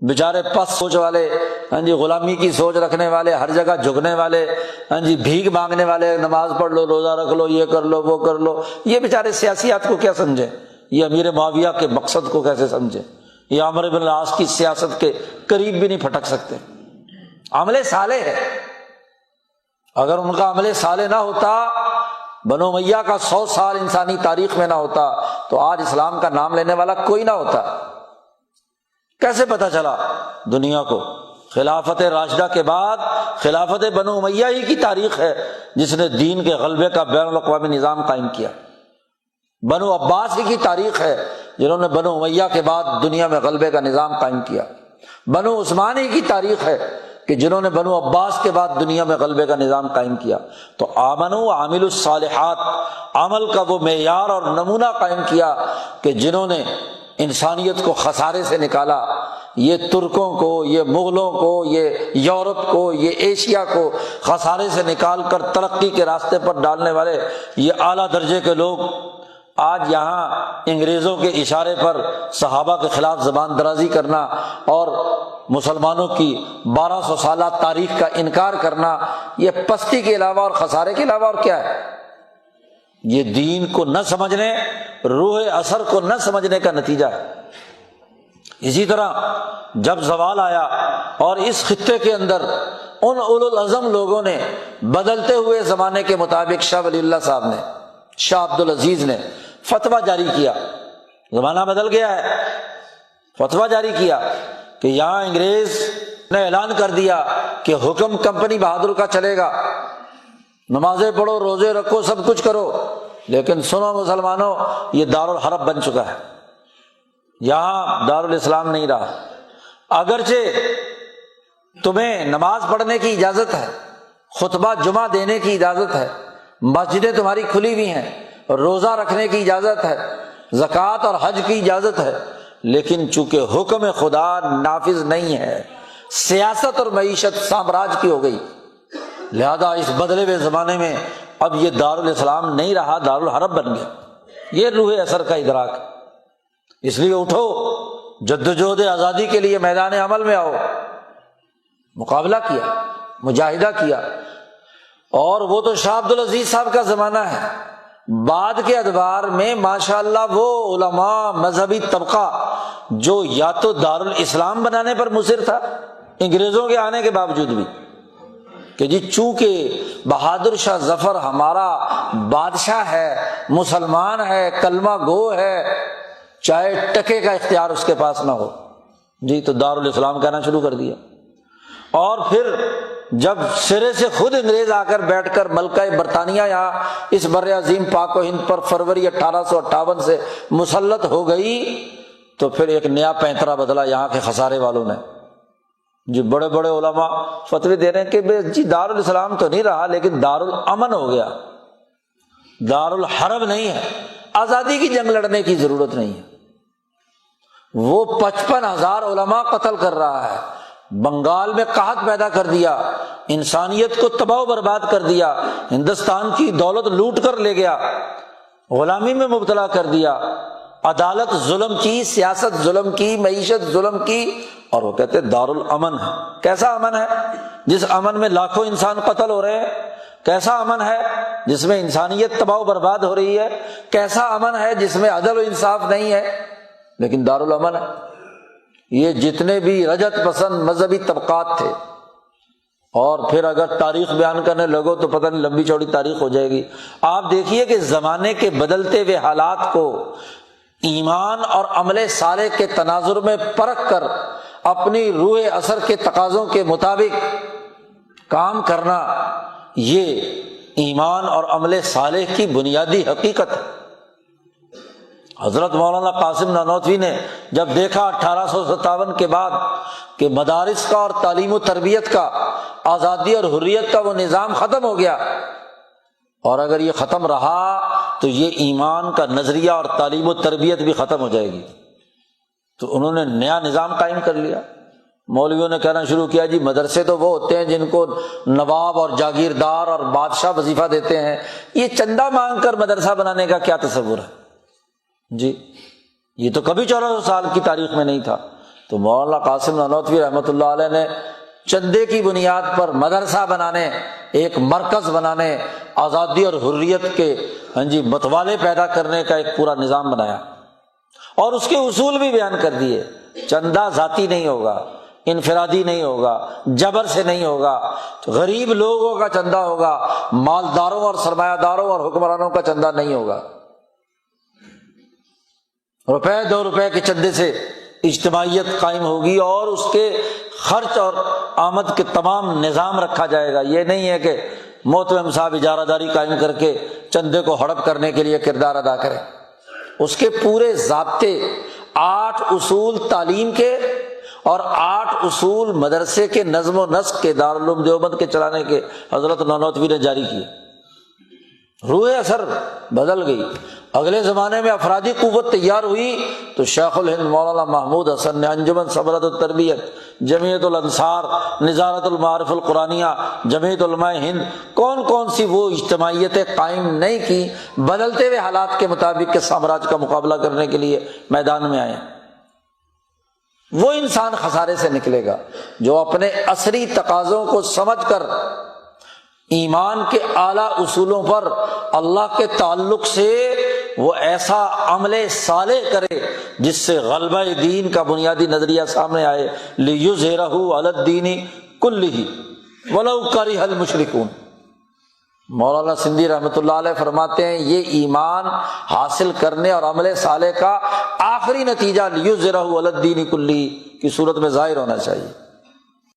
بیچارے پس سوچ والے، ہاں جی، غلامی کی سوچ رکھنے والے، ہر جگہ جھکنے والے، ہاں جی، بھیک مانگنے والے، نماز پڑھ لو، روزہ رکھ لو، یہ کر لو، وہ کر لو، یہ بیچارے سیاسیات کو کیا سمجھیں؟ یہ امیر معاویہ کے مقصد کو کیسے سمجھیں؟ یہ عمرو بن العاص کی سیاست کے قریب بھی نہیں پھٹک سکتے۔ عمل صالح ہے، اگر ان کا عمل صالح نہ ہوتا، بنو امیہ کا 100 سال انسانی تاریخ میں نہ ہوتا، تو آج اسلام کا نام لینے والا کوئی نہ ہوتا۔ کیسے پتہ چلا دنیا کو؟ خلافت راشدہ کے بعد خلافت بنو امیہ ہی کی تاریخ ہے جس نے دین کے غلبے کا بین الاقوامی نظام قائم کیا۔ بنو عباس ہی کی تاریخ ہے جنہوں نے بنو امیہ کے بعد دنیا میں غلبے کا نظام قائم کیا۔ بنو عثمان ہی کی تاریخ ہے کہ جنہوں نے بنو عباس کے بعد دنیا میں غلبے کا نظام قائم کیا۔ تو آمنوا وعملوا الصالحات، عمل کا وہ معیار اور نمونہ قائم کیا کہ جنہوں نے انسانیت کو خسارے سے نکالا، یہ ترکوں کو، یہ مغلوں کو، یہ یورپ کو، یہ ایشیا کو خسارے سے نکال کر ترقی کے راستے پر ڈالنے والے یہ اعلیٰ درجے کے لوگ آج یہاں انگریزوں کے اشارے پر صحابہ کے خلاف زبان درازی کرنا اور مسلمانوں کی 1200 سالہ تاریخ کا انکار کرنا، یہ پستی کے علاوہ اور خسارے کے علاوہ اور کیا ہے؟ یہ دین کو نہ سمجھنے، روح اثر کو نہ سمجھنے کا نتیجہ ہے۔ اسی طرح جب زوال آیا اور اس خطے کے اندر ان اولو العزم لوگوں نے بدلتے ہوئے زمانے کے مطابق شاہ ولی اللہ صاحب نے، شاہ عبد العزیز نے فتویٰ جاری کیا، زمانہ بدل گیا ہے، فتویٰ جاری کیا کہ یہاں انگریز نے اعلان کر دیا کہ حکم کمپنی بہادر کا چلے گا، نمازیں پڑھو، روزے رکھو، سب کچھ کرو، لیکن سنو مسلمانوں، یہ دارالحرب بن چکا ہے، یہاں دارالاسلام نہیں رہا۔ اگرچہ تمہیں نماز پڑھنے کی اجازت ہے، خطبہ جمعہ دینے کی اجازت ہے، مسجدیں تمہاری کھلی ہوئی ہیں، روزہ رکھنے کی اجازت ہے، زکوٰۃ اور حج کی اجازت ہے، لیکن چونکہ حکم خدا نافذ نہیں ہے، سیاست اور معیشت سامراج کی ہو گئی، لہذا اس بدلے ہوئے زمانے میں اب یہ دارالاسلام نہیں رہا، دارالحرب بن گیا۔ یہ روح اثر کا ادراک، اس لیے اٹھو، جدوجہد آزادی کے لیے میدان عمل میں آؤ، مقابلہ کیا، مجاہدہ کیا۔ اور وہ تو شاہ عبد العزیز صاحب کا زمانہ ہے، بعد کے ادوار میں ماشاءاللہ وہ علماء، مذہبی طبقہ جو یا تو دارالاسلام بنانے پر مصر تھا انگریزوں کے آنے کے باوجود بھی، کہ جی چونکہ بہادر شاہ ظفر ہمارا بادشاہ ہے، مسلمان ہے، کلمہ گو ہے، چاہے ٹکے کا اختیار اس کے پاس نہ ہو، جی تو دارالاسلام کہنا شروع کر دیا۔ اور پھر جب سرے سے خود انگریز آ کر بیٹھ کر ملکہ برطانیہ یہاں اس بر عظیم پاک و ہند پر فروری 1858 سے مسلط ہو گئی، تو پھر ایک نیا پینترا بدلا یہاں کے خسارے والوں نے، جو بڑے بڑے علماء فتوی دے رہے ہیں کہ جی دارالاسلام تو نہیں رہا لیکن دارالامن ہو گیا، دارالحرب نہیں ہے، آزادی کی جنگ لڑنے کی ضرورت نہیں ہے۔ وہ 55,000 علماء قتل کر رہا ہے، بنگال میں قحط پیدا کر دیا، انسانیت کو تباہ و برباد کر دیا، ہندوستان کی دولت لوٹ کر لے گیا، غلامی میں مبتلا کر دیا، عدالت ظلم کی، سیاست ظلم کی، معیشت ظلم کی، اور وہ کہتے دارالامن ہے۔ کیسا امن ہے جس امن میں لاکھوں انسان قتل ہو رہے ہیں؟ کیسا امن ہے جس میں انسانیت تباہ و برباد ہو رہی ہے؟ کیسا امن ہے جس میں عدل و انصاف نہیں ہے؟ لیکن دارالامن ہے۔ یہ جتنے بھی رجت پسند مذہبی طبقات تھے، اور پھر اگر تاریخ بیان کرنے لگو تو پتہ نہیں لمبی چوڑی تاریخ ہو جائے گی۔ آپ دیکھیے کہ زمانے کے بدلتے ہوئے حالات کو ایمان اور عمل صالح کے تناظر میں پرکھ کر اپنی روح اثر کے تقاضوں کے مطابق کام کرنا، یہ ایمان اور عمل صالح کی بنیادی حقیقت ہے۔ حضرت مولانا قاسم نانوتوی نے جب دیکھا 1857 کے بعد کہ مدارس کا اور تعلیم و تربیت کا، آزادی اور حریت کا وہ نظام ختم ہو گیا، اور اگر یہ ختم رہا تو یہ ایمان کا نظریہ اور تعلیم و تربیت بھی ختم ہو جائے گی، تو انہوں نے نیا نظام قائم کر لیا۔ مولویوں نے کہنا شروع کیا جی مدرسے تو وہ ہوتے ہیں جن کو نواب اور جاگیردار اور بادشاہ وظیفہ دیتے ہیں، یہ چندہ مانگ کر مدرسہ بنانے کا کیا تصور ہے؟ جی یہ تو کبھی 1400 سال کی تاریخ میں نہیں تھا۔ تو مولانا قاسم نانوتوی رحمۃ اللہ علیہ نے چندے کی بنیاد پر مدرسہ بنانے، ایک مرکز بنانے، آزادی اور حریت کے متوالے پیدا کرنے کا ایک پورا نظام بنایا، اور اس کے اصول بھی بیان کر دیے۔ چندہ ذاتی نہیں ہوگا، انفرادی نہیں ہوگا، جبر سے نہیں ہوگا، غریب لوگوں کا چندہ ہوگا، مالداروں اور سرمایہ داروں اور حکمرانوں کا چندہ نہیں ہوگا۔ روپے 2 روپے کے چندے سے اجتماعیت قائم ہوگی اور اس کے خرچ اور آمد کے تمام نظام رکھا جائے گا۔ یہ نہیں ہے کہ محتمم صاحب اجارہ داری قائم کر کے چندے کو ہڑپ کرنے کے لیے کردار ادا کریں۔ اس کے پورے ضابطے، 8 اصول تعلیم کے اور 8 اصول مدرسے کے نظم و نسق کے، دارالعلوم دیوبند کے چلانے کے حضرت نانوتوی نے جاری کیے۔ روح اثر بدل گئی۔ اگلے زمانے میں افرادی قوت تیار ہوئی تو شیخ الہند مولانا محمود حسن نے انجمن ثمرۃ التربیت، جمعیت الانصار، نظارت المعارف القرآنیہ، جمعیت علماء ہند، کون سی وہ اجتماعیتیں قائم نہیں کی، بدلتے ہوئے حالات کے مطابق کے سامراج کا مقابلہ کرنے کے لیے میدان میں آئے۔ وہ انسان خسارے سے نکلے گا جو اپنے عصری تقاضوں کو سمجھ کر ایمان کے اعلیٰ اصولوں پر اللہ کے تعلق سے وہ ایسا عمل صالح کرے جس سے غلبہ دین کا بنیادی نظریہ سامنے آئے۔ لِیُظْہِرَہُ عَلَى الدِّینِ کُلِّهِ وَلَوْ کَرِہَ الْمُشْرِکُونَ۔ مولانا سندھی رحمۃ اللہ علیہ فرماتے ہیں یہ ایمان حاصل کرنے اور عمل صالح کا آخری نتیجہ لِیُظْہِرَہُ عَلَى الدِّینِ کُلِّهِ کی صورت میں ظاہر ہونا چاہیے۔